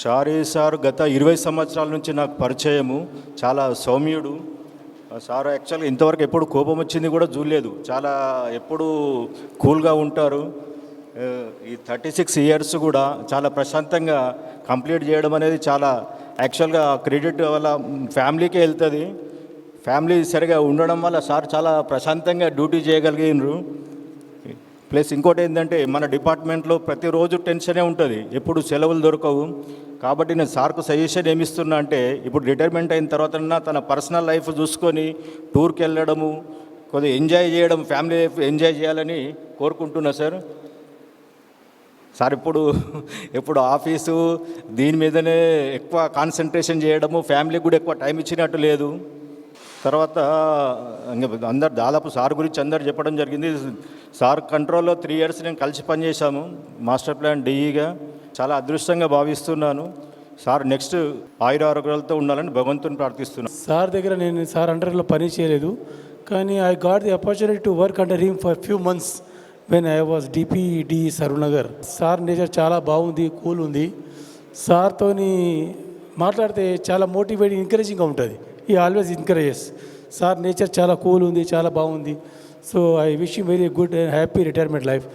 షారీ sir గత 20 సంవత్సరాల నుంచి నాకు పరిచయము. చాలా సౌమ్యుడు. సార్ యాక్చువల్గా ఇంతవరకు ఎప్పుడు కోపం వచ్చింది కూడా చూడలేదు. చాలా ఎప్పుడు కూల్గా ఉంటారు. ఈ 36 ఇయర్స్ కూడా చాలా ప్రశాంతంగా కంప్లీట్ చేయడం అనేది చాలా యాక్చువల్గా క్రెడిట్ వాళ్ళ ఫ్యామిలీకే వెళ్తుంది. ఫ్యామిలీ సరిగా ఉండడం వల్ల సార్ చాలా ప్రశాంతంగా డ్యూటీ చేయగలిగినారు. ప్లస్ ఇంకోటి ఏంటంటే మన డిపార్ట్మెంట్లో ప్రతిరోజు టెన్షనే ఉంటుంది, ఎప్పుడు సెలవులు దొరకవు. కాబట్టి నేను సార్కు సజెషన్ ఏమిస్తున్నా అంటే, ఇప్పుడు రిటైర్మెంట్ అయిన తర్వాత తన పర్సనల్ లైఫ్ చూసుకొని టూర్కి వెళ్ళడము, కొద్దిగా ఎంజాయ్ చేయడం, ఫ్యామిలీ లైఫ్ ఎంజాయ్ చేయాలని కోరుకుంటున్నా సార్. సార్ ఇప్పుడు ఆఫీసు దీని మీదనే ఎక్కువ కాన్సన్ట్రేషన్ చేయడము, ఫ్యామిలీకి కూడా ఎక్కువ టైం ఇచ్చినట్టు లేదు. తర్వాత అందరు దాదాపు సార్ గురించి అందరు చెప్పడం జరిగింది. సార్ కంట్రోల్లో 3 ఇయర్స్ నేను కలిసి పనిచేశాము మాస్టర్ ప్లాన్ డిఈగా. చాలా అదృష్టంగా భావిస్తున్నాను. సార్ నెక్స్ట్ ఆయురారోగ్యాలతో ఉండాలని భగవంతుని ప్రార్థిస్తున్నాను. సార్ దగ్గర నేను సార్ అండర్లో పని చేయలేదు, కానీ I got the opportunity to work under him for few months when I was DPD Saroornagar. Sir nature చాలా బాగుంది, కూల్ ఉంది. సార్తోని మాట్లాడితే చాలా మోటివేటింగ్, ఎంకరేజింగ్గా ఉంటుంది. ఈ ఆల్వేస్ ఎంకరేజెస్. సార్ నేచర్ చాలా కూల్ ఉంది, చాలా బాగుంది. So I wish you very good and happy retirement life.